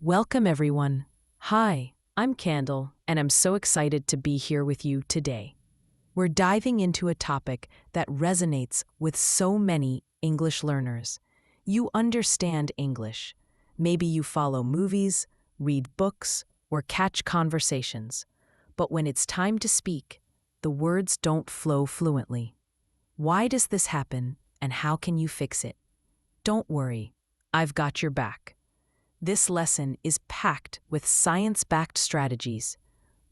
Welcome, everyone. Hi, I'm Candle, and I'm so excited to be here with you today. We're diving into a topic that resonates with so many English learners. You understand English. Maybe you follow movies, read books, or catch conversations. But when it's time to speak, the words don't flow fluently. Why does this happen, and how can you fix it? Don't worry, I've got your back. This lesson is packed with science-backed strategies,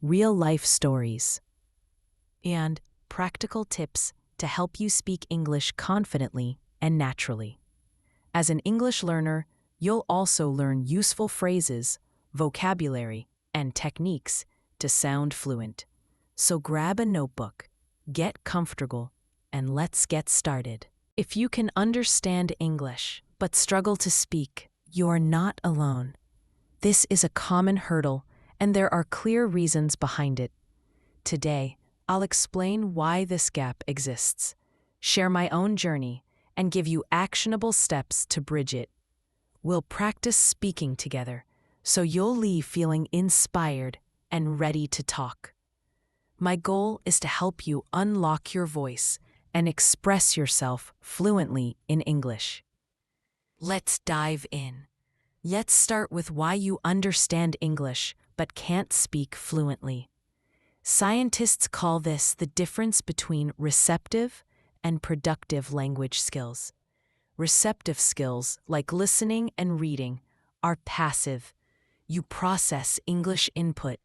real-life stories, and practical tips to help you speak English confidently and naturally. As an English learner, you'll also learn useful phrases, vocabulary, and techniques to sound fluent. So grab a notebook, get comfortable, and let's get started. If you can understand English but struggle to speak, you're not alone. This is a common hurdle, and there are clear reasons behind it. Today, I'll explain why this gap exists, share my own journey, and give you actionable steps to bridge it. We'll practice speaking together, so you'll leave feeling inspired and ready to talk. My goal is to help you unlock your voice and express yourself fluently in English. Let's dive in. Let's start with why you understand English but can't speak fluently. Scientists call this the difference between receptive and productive language skills. Receptive skills, like listening and reading, are passive. You process English input,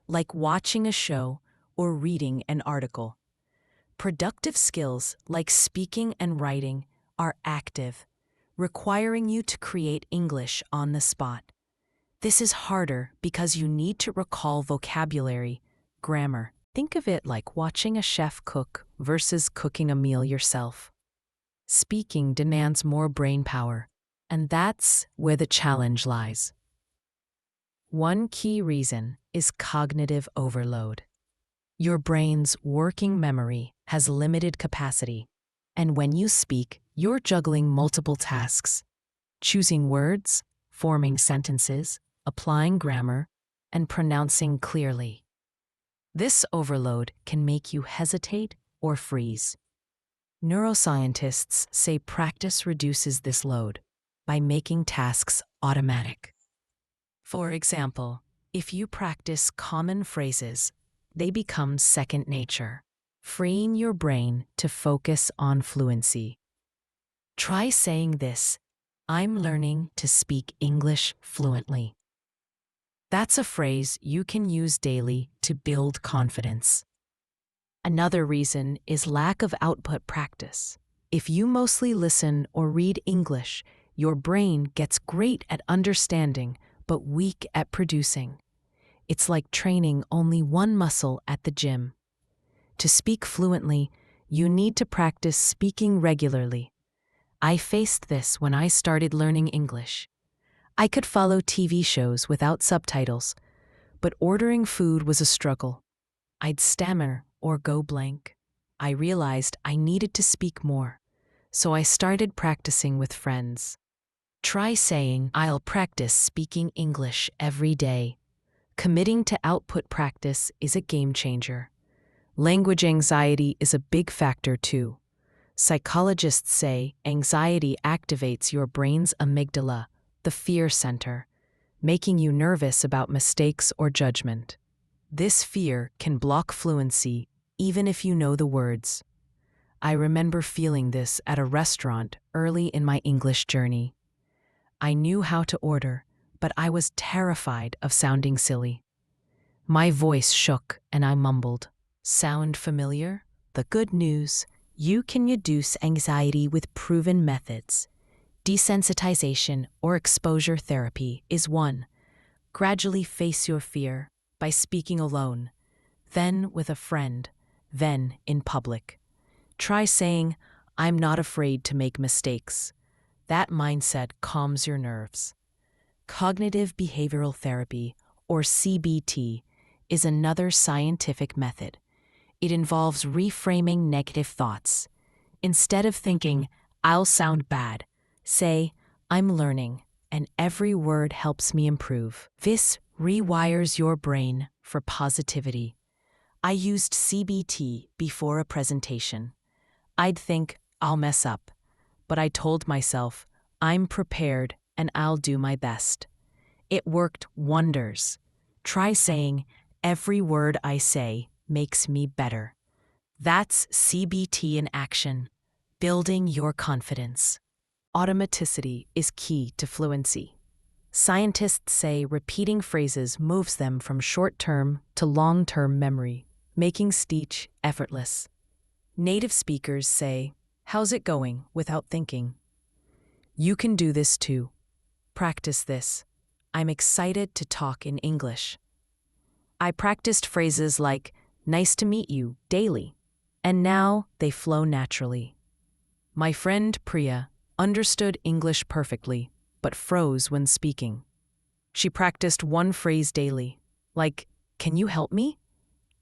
like watching a show or reading an article. Productive skills, like speaking and writing, are active, requiring you to create English on the spot. This is harder because you need to recall vocabulary, grammar. Think of it like watching a chef cook versus cooking a meal yourself. Speaking demands more brain power, and that's where the challenge lies. One key reason is cognitive overload. Your brain's working memory has limited capacity, and when you speak, you're juggling multiple tasks, choosing words, forming sentences, applying grammar, and pronouncing clearly. This overload can make you hesitate or freeze. Neuroscientists say practice reduces this load by making tasks automatic. For example, if you practice common phrases, they become second nature, freeing your brain to focus on fluency. Try saying this: I'm learning to speak English fluently. That's a phrase you can use daily to build confidence. Another reason is lack of output practice. If you mostly listen or read English, your brain gets great at understanding but weak at producing. It's like training only one muscle at the gym. To speak fluently, you need to practice speaking regularly. I faced this when I started learning English. I could follow TV shows without subtitles, but ordering food was a struggle. I'd stammer or go blank. I realized I needed to speak more, so I started practicing with friends. Try saying, I'll practice speaking English every day. Committing to output practice is a game changer. Language anxiety is a big factor too. Psychologists say anxiety activates your brain's amygdala, the fear center, making you nervous about mistakes or judgment. This fear can block fluency even if you know the words. I remember feeling this at a restaurant early in my English journey. I knew how to order, but I was terrified of sounding silly. My voice shook and I mumbled. Sound familiar? The good news: you can reduce anxiety with proven methods. Desensitization or exposure therapy is one. Gradually face your fear by speaking alone, then with a friend, then in public. Try saying, I'm not afraid to make mistakes. That mindset calms your nerves. Cognitive behavioral therapy, or CBT, is another scientific method. It involves reframing negative thoughts. Instead of thinking, I'll sound bad, say, I'm learning, and every word helps me improve. This rewires your brain for positivity. I used CBT before a presentation. I'd think, I'll mess up, but I told myself, I'm prepared and I'll do my best. It worked wonders. Try saying, every word I say makes me better. That's CBT in action, building your confidence. Automaticity is key to fluency. Scientists say repeating phrases moves them from short-term to long-term memory, making speech effortless. Native speakers say, "How's it going?" without thinking. You can do this too. Practice this. I'm excited to talk in English. I practiced phrases like, "Nice to meet you," daily, and now they flow naturally. My friend Priya understood English perfectly, but froze when speaking. She practiced one phrase daily, like, "Can you help me?"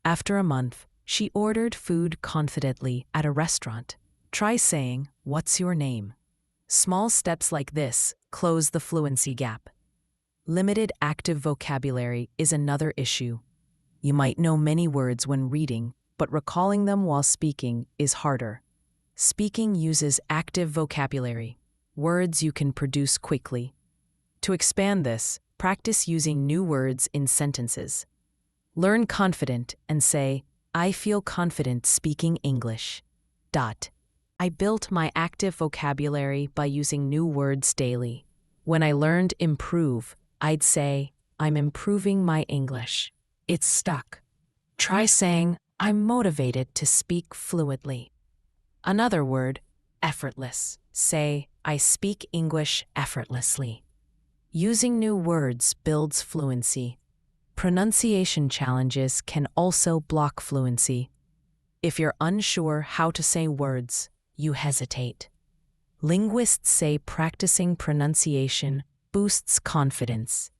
After a month, she ordered food confidently at a restaurant. Try saying, "What's your name?" Small steps like this close the fluency gap. Limited active vocabulary is another issue. You might know many words when reading, but recalling them while speaking is harder. Speaking uses active vocabulary, words you can produce quickly. To expand this, practice using new words in sentences. Learn confident and say, "I feel confident speaking English." I built my active vocabulary by using new words daily. When I learned improve, I'd say, "I'm improving my English." It's stuck. Try saying, "I'm motivated to speak fluently." Another word, effortless. Say, "I speak English effortlessly." Using new words builds fluency. Pronunciation challenges can also block fluency. If you're unsure how to say words, you hesitate. Linguists say practicing pronunciation boosts confidence.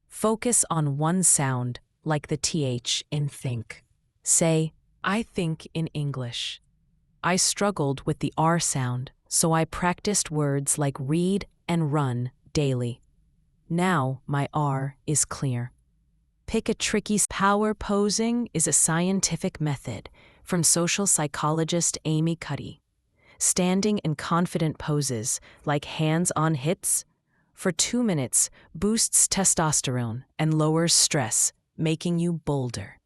Focus on one sound, like the TH in think. Say, "I think in English." I struggled with the R sound, so I practiced words like read and run daily. Now my R is clear. Pick a tricky power posing is a scientific method from social psychologist Amy Cuddy. Standing in confident poses, like hands on hips, for 2 minutes boosts testosterone and lowers stress, making you bolder.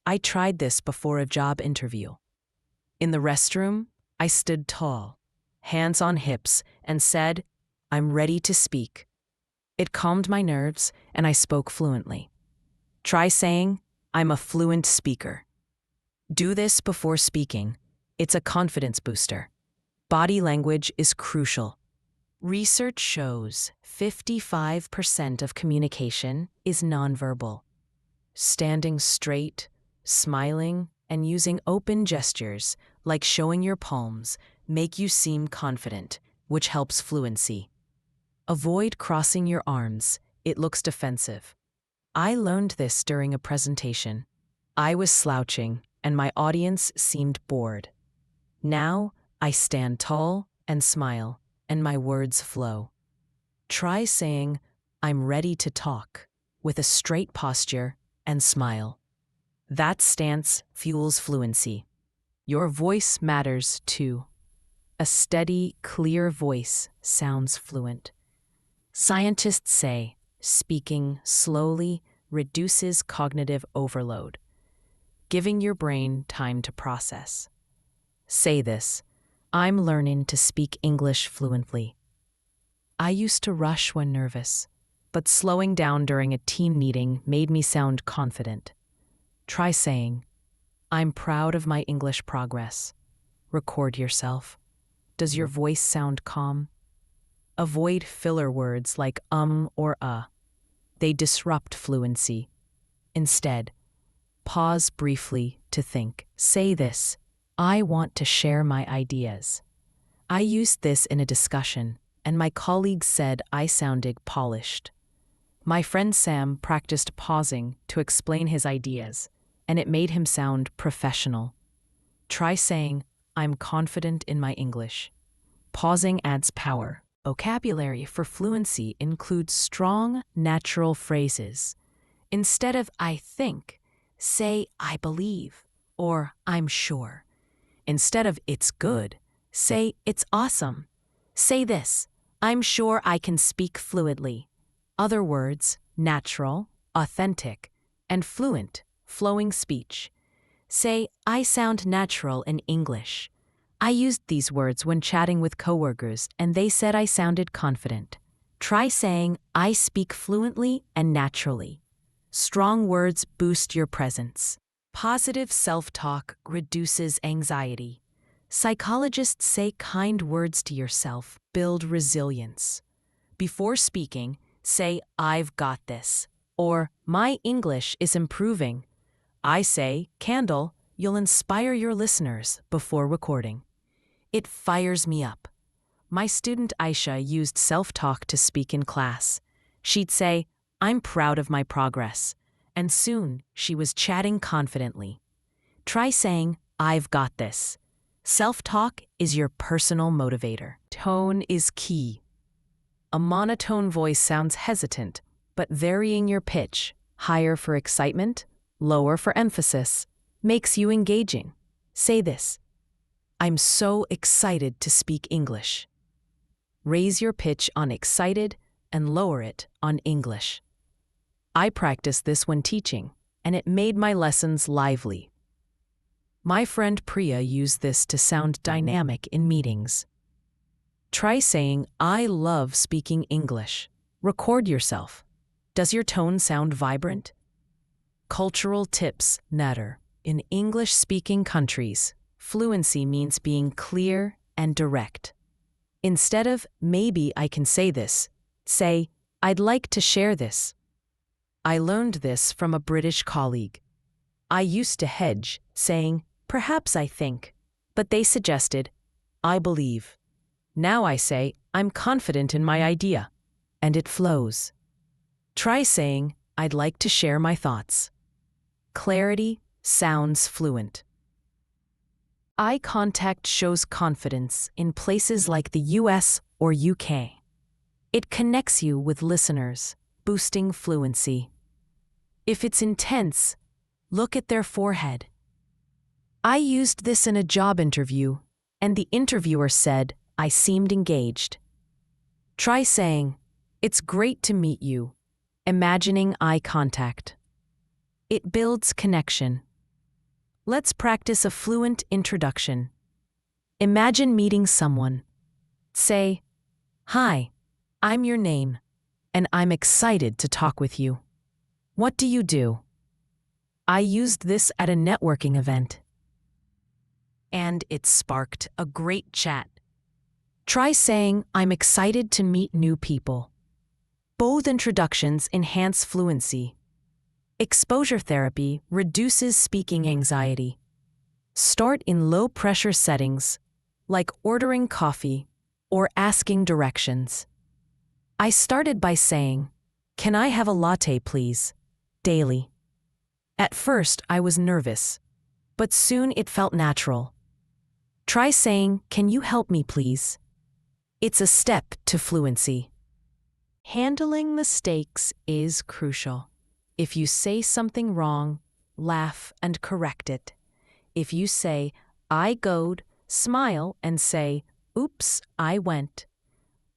I tried this before a job interview. In the restroom, I stood tall, hands on hips, and said, "I'm ready to speak." It calmed my nerves, and I spoke fluently. Try saying, "I'm a fluent speaker." Do this before speaking. It's a confidence booster. Body language is crucial. Research shows 55% of communication is nonverbal. Standing straight, smiling, and using open gestures, like showing your palms, make you seem confident, which helps fluency. Avoid crossing your arms. It looks defensive. I learned this during a presentation. I was slouching, and my audience seemed bored. Now, I stand tall and smile, and my words flow. Try saying, "I'm ready to talk," with a straight posture and smile. That stance fuels fluency. Your voice matters too. A steady, clear voice sounds fluent. Scientists say speaking slowly reduces cognitive overload, giving your brain time to process. Say this, "I'm learning to speak English fluently." I used to rush when nervous, but slowing down during a team meeting made me sound confident. Try saying, "I'm proud of my English progress." Record yourself. Does your voice sound calm? Avoid filler words like or They disrupt fluency. Instead, pause briefly to think. Say this, "I want to share my ideas." I used this in a discussion, and my colleagues said I sounded polished. My friend Sam practiced pausing to explain his ideas, and it made him sound professional. Try saying, "I'm confident in my English." Pausing adds power. Vocabulary for fluency includes strong, natural phrases. Instead of I think, say I believe or I'm sure. Instead of it's good, say it's awesome. Say this, I'm sure I can speak fluently. Other words, natural, authentic, and fluent, flowing speech. Say, I sound natural in English. I used these words when chatting with coworkers and they said I sounded confident. Try saying, I speak fluently and naturally. Strong words boost your presence. Positive self-talk reduces anxiety. Psychologists say kind words to yourself build resilience. Before speaking, say, I've got this, or my English is improving. I say, Candle, you'll inspire your listeners before recording. It fires me up. My student Aisha used self-talk to speak in class. She'd say, I'm proud of my progress. And soon, she was chatting confidently. Try saying, I've got this. Self-talk is your personal motivator. Tone is key. A monotone voice sounds hesitant, but varying your pitch, higher for excitement, lower for emphasis, makes you engaging. Say this, I'm so excited to speak English. Raise your pitch on excited and lower it on English. I practiced this when teaching, and it made my lessons lively. My friend Priya used this to sound dynamic in meetings. Try saying, I love speaking English. Record yourself. Does your tone sound vibrant? Cultural tips matter. In English-speaking countries, fluency means being clear and direct. Instead of, maybe I can say this, say, I'd like to share this. I learned this from a British colleague. I used to hedge, saying, perhaps I think, but they suggested, I believe. Now I say, I'm confident in my idea, and it flows. Try saying, I'd like to share my thoughts. Clarity sounds fluent. Eye contact shows confidence in places like the US or UK. It connects you with listeners, boosting fluency. If it's intense, look at their forehead. I used this in a job interview, and the interviewer said I seemed engaged. Try saying, it's great to meet you, imagining eye contact. It builds connection. Let's practice a fluent introduction. Imagine meeting someone. Say, hi, I'm your name, and I'm excited to talk with you. What do you do? I used this at a networking event. And it sparked a great chat. Try saying, I'm excited to meet new people. Both introductions enhance fluency. Exposure therapy reduces speaking anxiety. Start in low-pressure settings, like ordering coffee or asking directions. I started by saying, can I have a latte, please? Daily. At first, I was nervous, but soon it felt natural. Try saying, can you help me, please? It's a step to fluency. Handling mistakes is crucial. If you say something wrong, laugh and correct it. If you say, I goed, smile and say, oops, I went.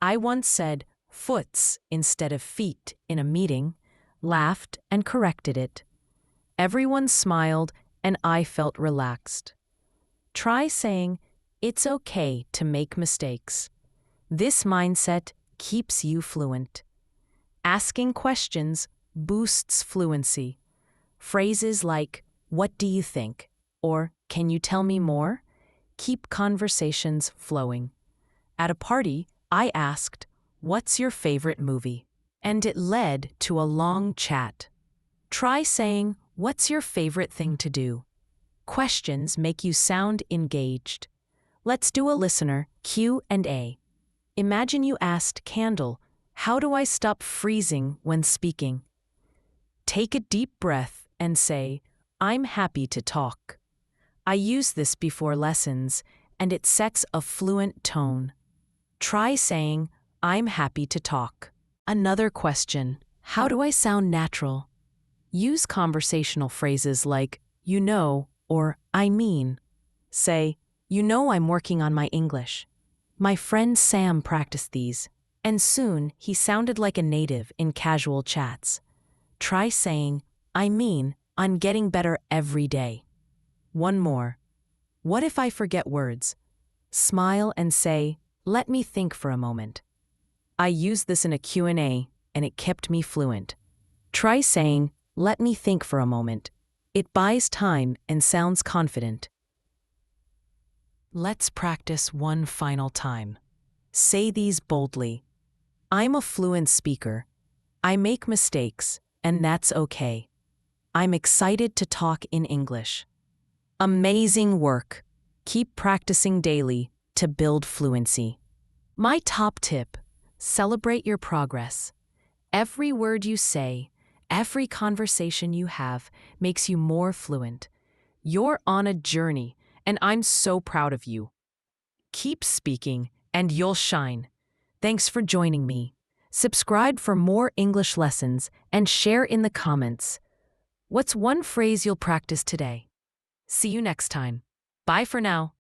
I once said, foots instead of feet in a meeting, laughed and corrected it. Everyone smiled and I felt relaxed. Try saying, it's okay to make mistakes. This mindset keeps you fluent. Asking questions boosts fluency. Phrases like, what do you think? Or, can you tell me more? Keep conversations flowing. At a party, I asked, what's your favorite movie? And it led to a long chat. Try saying, what's your favorite thing to do? Questions make you sound engaged. Let's do a listener Q&A. Imagine you asked Candle, how do I stop freezing when speaking? Take a deep breath and say, I'm happy to talk. I use this before lessons, and it sets a fluent tone. Try saying, I'm happy to talk. Another question. How do I sound natural? Use conversational phrases like, you know, or I mean. Say, you know I'm working on my English. My friend Sam practiced these, and soon he sounded like a native in casual chats. Try saying, I mean, I'm getting better every day. One more. What if I forget words? Smile and say, let me think for a moment. I used this in a Q&A, and it kept me fluent. Try saying, let me think for a moment. It buys time and sounds confident. Let's practice one final time. Say these boldly. I'm a fluent speaker. I make mistakes, and that's okay. I'm excited to talk in English. Amazing work. Keep practicing daily to build fluency. My top tip: celebrate your progress. Every word you say, every conversation you have makes you more fluent. You're on a journey, and I'm so proud of you. Keep speaking, and you'll shine. Thanks for joining me. Subscribe for more English lessons and share in the comments. What's one phrase you'll practice today? See you next time. Bye for now.